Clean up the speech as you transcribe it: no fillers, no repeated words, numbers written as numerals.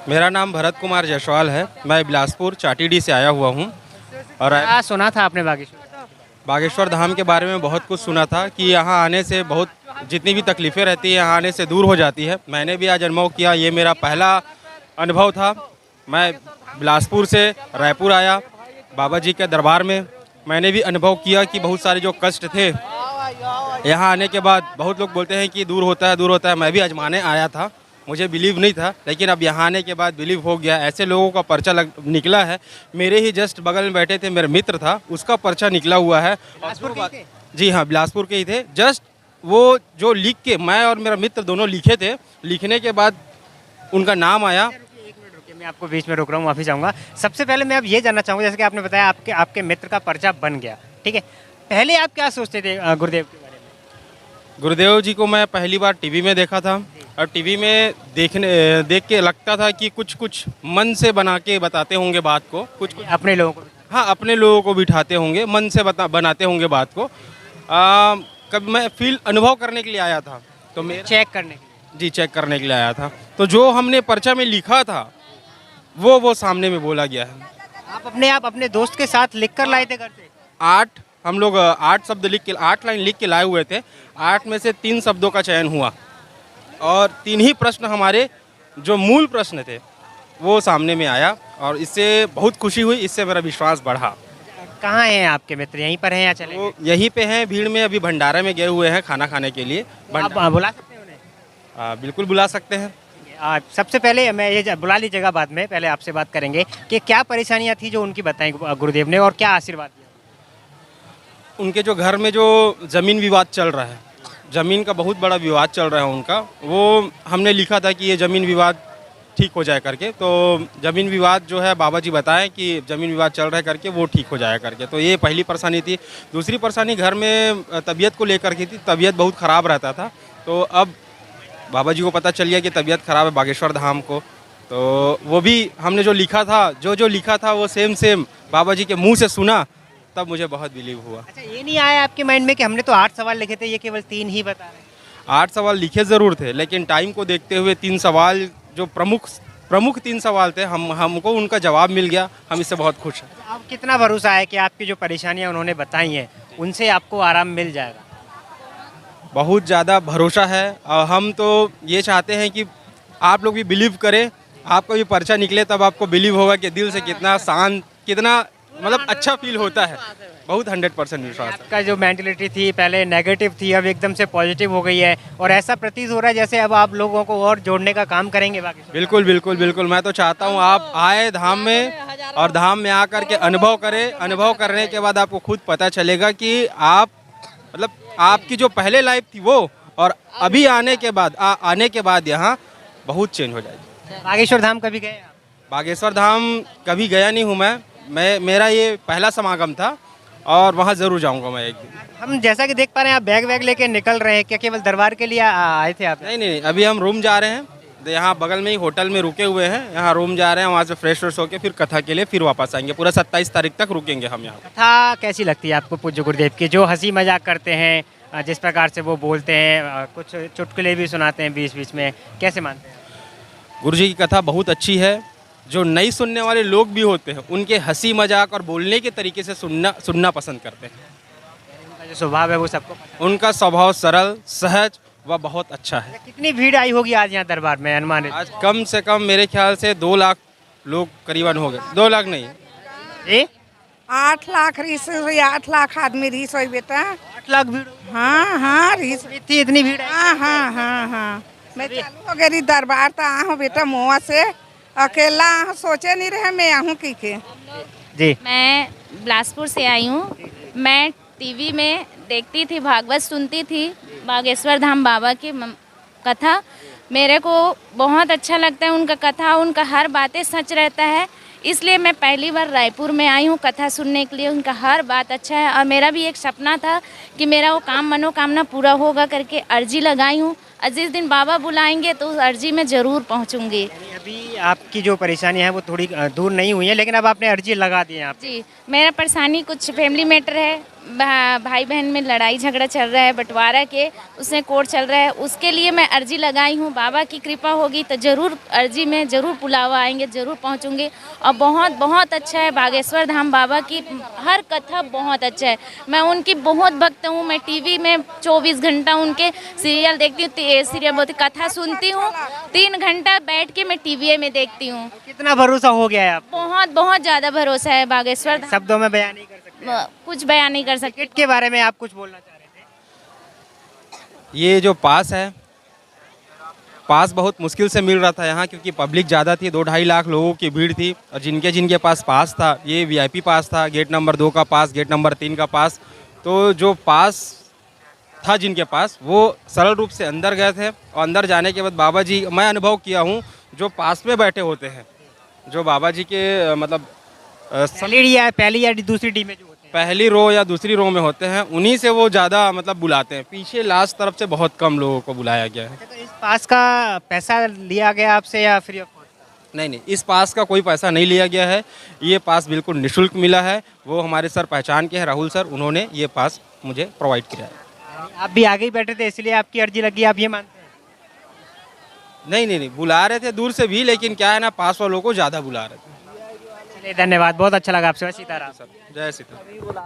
मेरा नाम भरत कुमार जायसवाल है। मैं बिलासपुर चाटीडी से आया हुआ हूँ। और क्या सुना था आपने बागेश्वर? बागेश्वर धाम के बारे में बहुत कुछ सुना था कि यहाँ आने से बहुत जितनी भी तकलीफ़ें रहती है यहाँ आने से दूर हो जाती है। मैंने भी आज अनुभव किया, ये मेरा पहला अनुभव था। मैं बिलासपुर से रायपुर आया बाबा जी के दरबार में। मैंने भी अनुभव किया कि बहुत सारे जो कष्ट थे यहाँ आने के बाद, बहुत लोग बोलते हैं कि दूर होता है दूर होता है। मैं भी आजमाने आया था, मुझे बिलीव नहीं था, लेकिन अब यहाँ आने के बाद बिलीव हो गया। ऐसे लोगों का पर्चा निकला है। मेरे ही जस्ट बगल में बैठे थे, मेरा मित्र था, उसका पर्चा निकला हुआ है। बिलासपुर के ही थे? जी हाँ, बिलासपुर के ही थे। जस्ट वो जो लिख के, मैं और मेरा मित्र दोनों लिखे थे, लिखने के बाद उनका नाम आया। एक मिनट रुकिए, मैं आपको बीच में रोक रहा हूँ, माफ़ी चाहूँगा। सबसे पहले मैं अब ये जानना चाहूँगा, जैसे कि आपने बताया आपके आपके मित्र का पर्चा बन गया, ठीक है, पहले आप क्या सोचते थे गुरुदेव के बारे में? गुरुदेव जी को मैं पहली बार टीवी में देखा था, और टीवी में देख के लगता था कि कुछ कुछ मन से बना के बताते होंगे बात को, कुछ कुछ अपने लोगों को? हाँ, अपने लोगों को बिठाते होंगे, मन से बनाते होंगे बात को। कभी मैं फील अनुभव करने के लिए आया था, तो मैं चेक करने के लिए? जी चेक करने के लिए आया था। तो जो हमने पर्चा में लिखा था वो सामने में बोला गया है। आप अपने दोस्त के साथ लिख कर लाए थे घर से? हम लोग 8 शब्द लिख के, 8 लाइन लिख के लाए हुए थे। 8 में से 3 शब्दों का चयन हुआ, और 3 ही प्रश्न हमारे जो मूल प्रश्न थे वो सामने में आया, और इससे बहुत खुशी हुई, इससे मेरा विश्वास बढ़ा। कहाँ हैं आपके मित्र, यहीं पर हैं या चले तो यहीं पे हैं, भीड़ में अभी भंडारा में गए हुए हैं खाना खाने के लिए। गए? आप बुला सकते हैं उन्हें? बिल्कुल बुला सकते हैं। सबसे पहले मैं ये बुला लीजिएगा, बाद में पहले आपसे बात करेंगे कि क्या परेशानियाँ थी जो उनकी बताई गुरुदेव ने, और क्या आशीर्वाद दिया? उनके जो घर में जो ज़मीन विवाद चल रहा है, ज़मीन का बहुत बड़ा विवाद चल रहा है उनका, वो हमने लिखा था कि ये ज़मीन विवाद ठीक हो जाए करके। तो ज़मीन विवाद जो है बाबा जी बताएं कि ज़मीन विवाद चल रहा है करके, वो ठीक हो जाए करके। तो ये पहली परेशानी थी। दूसरी परेशानी घर में तबीयत को लेकर की थी। तबीयत बहुत ख़राब रहता था, तो अब बाबा जी को पता चल गया कि तबीयत ख़राब है बागेश्वर धाम को। तो वो भी हमने जो लिखा था, जो लिखा था वो सेम बाबा जी के मुँह से सुना, तब मुझे बहुत बिलीव हुआ। अच्छा, ये नहीं आया आपके माइंड में कि हमने तो 8 सवाल लिखे थे, ये केवल 3 ही बता रहे हैं? 8 सवाल लिखे ज़रूर थे, लेकिन टाइम को देखते हुए 3 सवाल जो प्रमुख 3 सवाल थे, हमको उनका जवाब मिल गया। हम इससे बहुत खुश हैं। आप कितना भरोसा है कि आपकी जो परेशानियां उन्होंने बताई हैं उनसे आपको आराम मिल जाएगा? बहुत ज़्यादा भरोसा है, और हम तो ये चाहते हैं कि आप लोग भी बिलीव करें। आपका भी पर्चा निकले तब आपको बिलीव होगा कि दिल से कितना शांत, कितना मतलब अच्छा फील होता है। बहुत 100% विश्वास है। आपका जो मेंटलिटी थी पहले नेगेटिव थी, अब एकदम से पॉजिटिव हो गई है, और ऐसा प्रतीत हो रहा है जैसे अब आप लोगों को और जोड़ने का काम करेंगे बाकी। बिल्कुल बिल्कुल बिल्कुल, मैं तो चाहता हूँ आप आए धाम में, और धाम में आकर के अनुभव करें। अनुभव करने के बाद आपको खुद पता चलेगा कि आप मतलब आपकी जो पहले लाइफ थी वो, और अभी आने के बाद यहाँ बहुत चेंज हो जाएगी। बागेश्वर धाम कभी गए आप? बागेश्वर धाम कभी गया नहीं हूँ मैं मेरा ये पहला समागम था, और वहाँ ज़रूर जाऊँगा मैं एक दिन। हम जैसा कि देख पा रहे हैं आप बैग वैग लेके निकल रहे हैं, क्या केवल दरबार के लिए आए थे आप? नहीं, अभी हम रूम जा रहे हैं। तो यहाँ बगल में ही होटल में रुके हुए हैं, यहाँ रूम जा रहे हैं, वहाँ से फ्रेश होकर फिर कथा के लिए फिर वापस आएंगे। पूरा 27 तारीख तक रुकेंगे हम यहाँ। कथा कैसी लगती है आपको पूज्य गुरुदेव की, जो हंसी मजाक करते हैं, जिस प्रकार से वो बोलते हैं, कुछ चुटकुले भी सुनाते हैं बीच बीच में, कैसे मानते हैं? गुरु जी की कथा बहुत अच्छी है। जो नहीं सुनने वाले लोग भी होते हैं, उनके हंसी मजाक और बोलने के तरीके से सुनना पसंद करते हैं। उनका जो स्वभाव है वो सबको पसंद है। उनका स्वभाव सरल, सहज व बहुत अच्छा है। कितनी भीड़ आई होगी आज यहाँ दरबार में अनुमानित? आज कम से कम मेरे ख्याल से 2 लाख लोग करीबन हो गए। 2 लाख नहीं, ए? 8 लाख रीस हुई, 8 लाख आदमी रीस हुई बेटा। 8 लाख भीड़ होगी? हाँ रीस। इतनी भीड़ है? हाँ मैं चालू हो गई दरबार तो आहूँ बेटा मुआ से, अकेला आहूँ, सोचे नहीं रहे मैं आहूँ की के। जी, मैं बिलासपुर से आई हूँ। मैं टीवी में देखती थी, भागवत सुनती थी, बागेश्वर धाम बाबा की कथा। मेरे को बहुत अच्छा लगता है उनका कथा, उनका हर बातें सच रहता है। इसलिए मैं पहली बार रायपुर में आई हूँ कथा सुनने के लिए। उनका हर बात अच्छा है, और मेरा भी एक सपना था कि मेरा वो मनोकामना पूरा होगा करके अर्जी लगाई हूँ, और जिस दिन बाबा बुलाएंगे तो उस अर्जी में ज़रूर पहुँचूँगी। अभी आपकी जो परेशानी है वो थोड़ी दूर नहीं हुई है, लेकिन अब आपने अर्जी लगा दी है आप? जी, मेरा परेशानी कुछ फैमिली मैटर है। भाई बहन में लड़ाई झगड़ा चल रहा है बंटवारा के, उसमें कोर्ट चल रहा है, उसके लिए मैं अर्जी लगाई हूँ। बाबा की कृपा होगी तो ज़रूर अर्जी में ज़रूर बुलावा आएंगे, ज़रूर पहुँचूंगे। और बहुत बहुत अच्छा है बागेश्वर धाम बाबा की हर कथा बहुत अच्छा है। मैं उनकी बहुत भक्त हूँ। मैं टीवी में 24 घंटा उनके सीरियल देखती हूँ, सीरियल बोलती कथा सुनती हूँ, 3 घंटा बैठ के मैं टीवी में देखती हूँ। कितना भरोसा हो गया है आप? बहुत बहुत ज़्यादा भरोसा है बागेश्वर धाम। शब्दों में बयान नहीं कर सकते। कुछ बयान नहीं कर सकते। टिकट के बारे में आप कुछ बोलना चाह रहे थे? ये जो पास है, पास बहुत मुश्किल से मिल रहा था यहाँ, क्योंकि पब्लिक ज़्यादा थी, 2-2.5 लाख लोगों की भीड़ थी। और जिनके जिनके पास पास था, ये वीआईपी पास था, गेट नंबर 2 का पास, गेट नंबर 3 का पास। तो जो पास था जिनके पास, वो सरल रूप से अंदर गए थे। और अंदर जाने के बाद बाबा जी, मैं अनुभव किया हूँ, जो पास में बैठे होते हैं, जो बाबा जी के मतलब पहली या दूसरी टीम में जो होते हैं, पहली रो या दूसरी रो में होते हैं, उन्हीं से वो ज़्यादा मतलब बुलाते हैं। पीछे लास्ट तरफ से बहुत कम लोगों को बुलाया गया है। तो इस पास का पैसा लिया गया आपसे या फ्री ऑफ कॉस्ट? नहीं, इस पास का कोई पैसा नहीं लिया गया है। ये पास बिल्कुल निःशुल्क मिला है। वो हमारे सर पहचान के हैं, राहुल सर, उन्होंने ये पास मुझे प्रोवाइड किया है। आप भी आगे ही बैठे थे इसलिए आपकी अर्जी लगी, आप ये मानते हैं? नहीं, बुला रहे थे दूर से भी, लेकिन क्या है ना, पास वालों को ज़्यादा बुला रहे थे। चलिए धन्यवाद, बहुत अच्छा लगा आपसे। सीताराम। जय सीता।